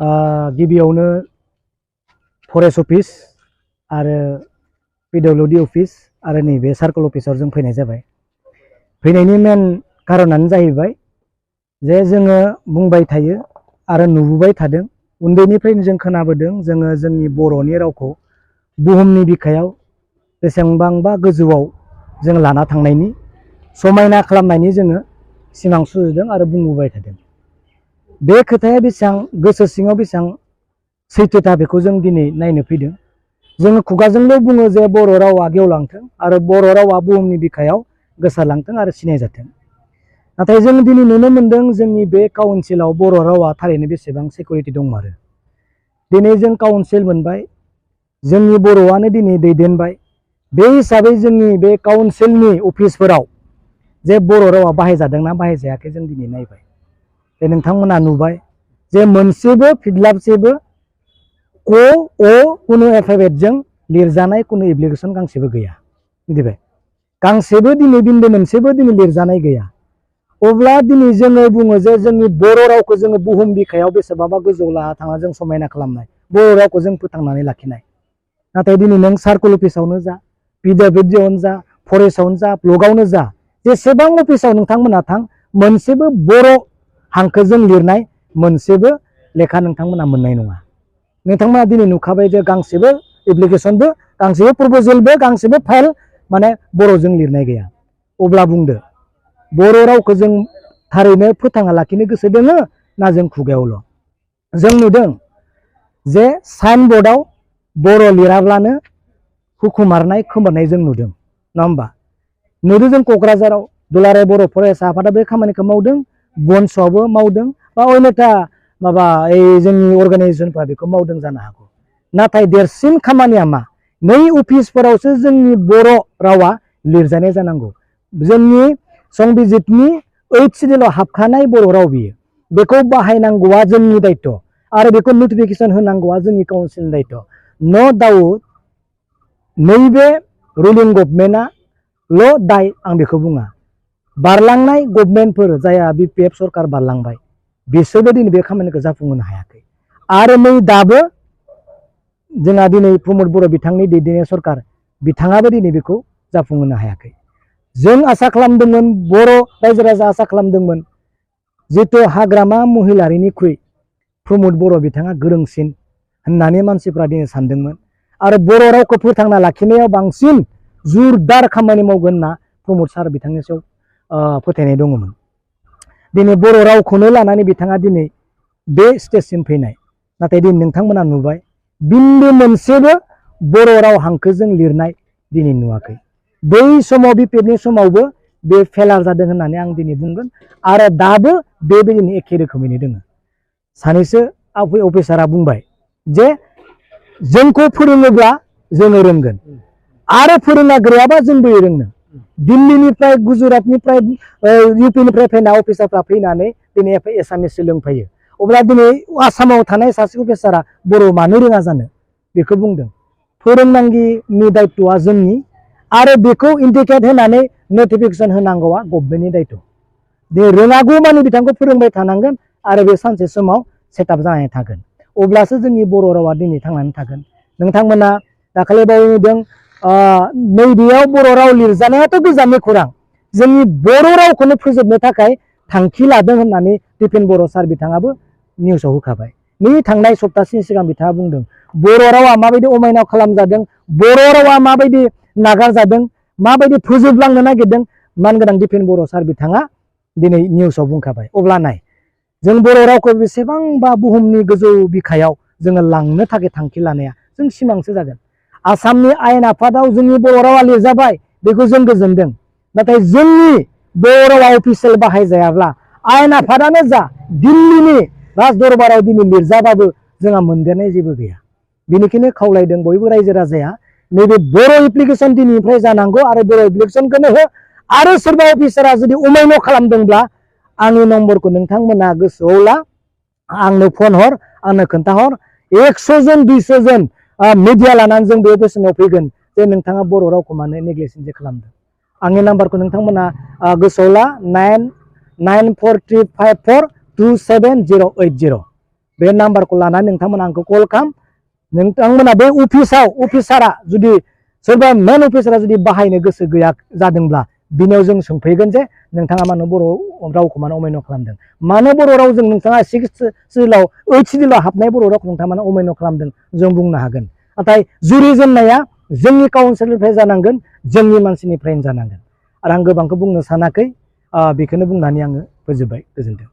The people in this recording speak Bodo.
गिबियावनो फरेस्ट अफिस आरो पिडब्लिउडि अफिस आरो नैबे सार्कल अफिसाव जों फैनाय जाबाय। फैनायनि मेन कारनानो जाहैबाय जे जोङो बुंबाय थायो आरो नुबोबाय थादों, उन्दैनिफ्रायनो जों खोनाबोदों, जोङो जोंनि बर'नि रावखौ बुहुमनि बिखायाव बेसेबांबा गोजौआव जों लाना थांनायनि समायना खालामनायनि जोङो सिमां सुजुदों आरो बुंबोबाय थादों। बे खोथाया बेसेबां गोसो सिङाव बेसेबां सैथोथा बेखौ जों दिनै नायनो फैदों। जोङो खुगाजोंल' बुङो जे बर' रावा गेवलांथों आरो बर' रावा बुहुमनि बिखायाव गोसारलांथों आरो सिनायजाथों। नाथाय जों दिनै नुनो मोनदों जोंनि बे काउन्सिलाव बर' रावा थारैनो बेसेबां सिकिउरिटि दंमारो। दिनै जों काउन्सिल मोनबाय, जोंनि बर'आनो दिनै दैदेनबाय। बे हिसाबै जोंनि बे काउन्सिलनि अफिसफोराव जे बर' रावा बाहायजादोंना बाहायजायाखै जों दिनै नायबाय। जे नोंथांमोना नुबाय जे मोनसेबो फिडलाबसेबो कुनु एलफाबेटजों लिरजानाय कुनु एप्लिकेसन गांसेबो गैया। मिथिबाय? गांसेबो दिनै बिन्दो मोनसेबो दिनै लिरजानाय गैया। अब्ला दिनै जोङो बुङो जे जोंनि बर' रावखौ जोङो बुहुम बिखायाव बेसेबांबा गोजौ लाना थांना जों समायना खालामनाय, बर' रावखौ जों फोथांनानै लाखिनाय। नाथाय दिनै नों सार्कल अफिसावनो जा, पिडब्लिउडियावनो जा, फरेस्टआवनो जा, ब्लकआवनो जा, जेसेबां अफिसाव नोंथांमोना थां, मोनसेबो बर' हांखोजों लिरनाय मोनसेबो लेखा नोंथांमोना मोननाय नङा। नोंथांमोना दिनै नुखाबाय जे गांसेबो एप्लिकेसनबो, गांसेबो प्रप'जेलबो, गांसेबो फाइल माने बर'जों लिरनाय गैया। अब्ला बुंदो बर' रावखौ जों थारैनो फोथांना लाखिनो गोसो दोङो ना जों खुगायावल'? जों नुदों जे साइन बर्डआव बर' लिराब्लानो हुखुमारनाय खोमोरनाय जों नुदों, नङा होमबा? नुदों जों क'क्राझाराव दुलाराय बर' फरायसा आफादा बे खामानिखौ मावदों, बनस'आवबो मावदों, बा अन्यथा माबा जोंनि अर्गानाइजेसनफ्रा बेखौ मावदों जानो हागौ। नाथाय देरसिन खामानिया मा? नै अफिसफोरावसो जोंनि बर' रावा लिरजानाय जानांगौ। जोंनि संबिजितनि 8 सिडिउलाव हाबखानाय बर' राव बियो। बेखौ बाहायनांगौआ जोंनि दायित्व आरो बेखौ नटिफिकेसन होनांगौआ जोंनि काउन्सिलनि दायित्व। न' डाउट नैबे रुलिं गभर्नमेन्टआल' दाय आं बेखौ बुङा। बारलांनाय गभर्नमेन्टफोर जायहा BPF सरकार बारलांबाय, बिसोरबो दिनै बे खामानिखौ जाफुंहोनो हायाखै। आरो नै दाबो जोंहा दिनै प्रमद बर' बिथांनि दैदेननाय सरकार, बिथाङाबो दिनै बेखौ जाफुंहोनो हायाखै। जों आसा खालामदोंमोन, बर' रायजो राजा आसा खालामदोंमोन, जितु हाग्रामा महिलारिनिख्रुइ प्रमद बर' बिथाङा गोरोंसिन होननानै मानसिफ्रा दिनै सानदोंमोन आरो बर' रावखौ फोथांना लाखिनायाव बांसिन जुरदार खामानि मावगोन होनना प्रमद सार बिथांनि सायाव फोथायनाय दङमोन। दिनै बर' रावखौनो लानानै बिथाङा दिनै बे स्टेजसिम फैनाय। नाथाय दिनै नोंथांमोना नुबाय बिन्दो मोनसेबो बर' राव हांखोजों लिरनाय दिनै नुवाखै। बै समाव BPFनि समावबो बे फेलार जादों होननानै आं दिनै बुंगोन आरो दाबो बेबायदिनो एखे रोखोमैनो दङ। सानैसो अफिसारा बुंबाय जे जोंखौ फोरोङोब्ला जोङो रोंगोन आरो फोरोंना गैयाबा जोंबो रोंनो। दिल्लीनिफ्राय, गुजरातनिफ्राय, UPनिफ्राय फैनाय अफिसारफ्रा फैनानै दिनै एसामिस सोलोंफैयो। अब्ला दिनै आसामाव थानाय सासे अफिसारा बर' मानो रोङा जानो? बेखौ बुंदों। फोरोंनांगिनि दायित्वआ जोंनि आरो बेखौ इन्डिकेट होनानै नटिफिकेसन होनांगौआ गभर्नमेन्टनि दायित्व। दे रोङागौ मानि बिथांखौ फोरोंबाय थानांगोन आरो बे सानसे समाव सेटआप जानानै थागोन। अब्लासो जोंनि बर' रावा दिनै थांनानै थागोन। नोंथांमोना दाखालि बावै नुदों नैबेयाव बर' राव लिरजानायाथ' गोजाननि खौरां, जोंनि बर' रावखौनो फोजोबनो थाखाय थांखि लादों होननानै दिपेन बर' सार बिथाङाबो निउसाव होखाबाय। नै थांनाय सप्तासेनि सिगां बिथाङा बुंदों बर' रावा माबायदि अमायनाव खालामजादों, बर' रावा माबायदि नागारजादों, माबायदि फोजोबलांनो नागिरदों, मानगोनां दिपेन बर' सार बिथाङा दिनै निउसाव बुंखाबाय। अब्ला नाय जों बर' रावखौ बेसेबांबा बुहुमनि गोजौ बिखायाव जोङो लांनो थाखाय थांखि लानाया जों सिमांसो जागोन। आसामनि आयेन आफादाव जोंनि बर' रावा लिरजाबाय, बेखौ जों गोजोनदों। नाथाय जोंनि बर' रावा अफिसियेल बाहायजायाब्ला आयेन आफादानो जा, दिल्लीनि राज दरबाराव दिनै लिरजाबाबो जोंहा मोनदेरनाय जेबो गैया। बेनिखायनो खावलायदों बयबो रायजो राजाया नैबे बर' एप्लिकेसन दिनैनिफ्राय जानांगौ आरो बर' एप्लिकेसनखौनो हो आरो सोरबा अफिसारा जुदि अमायन' खालामदोंब्ला आंनि नम्बरखौ नोंथांमोना गोसोआव ला, आंनो फन हर, आंनो खोन्थाहर। 100 जन 200 जन मिडिया लानानै जों बे बोसोनाव फैगोन जे नोंथाङा बर' रावखौ मानो नेग्लेक्ट खालामदों। आंनि नाम्बारखौ नोंथांमोना गोसोआव ला 994354278080। बे नाम्बारखौ लानानै नोंथांमोना आंखौ कल खालाम। नोंथांमोना बे अफिसारा जुदि सोरबा मेन अफिसारा जुदि बाहायनो गोसो गैया जादोंब्ला बिनियाव जों सोंफैगोन जे नोंथाङा मानो बर' रावखौ मानो अमान्य खालामदों, मानो बर' रावजों नोंथाङा 6th सिडिउलाव 8th सिडिउलाव हाबनाय बर' रावखौ नोंथाङा मानो अमान्य खालामदों जों बुंनो हागोन। नाथाय जुरिजेननाया जोंनि काउन्सिलनिफ्राय जानांगोन, जोंनि मानसिनिफ्रायनो जानांगोन। आरो आं गोबांखौ बुंनो सानाखै, बेखौनो बुंनानै आङो फोजोबबाय। गोजोन्थों।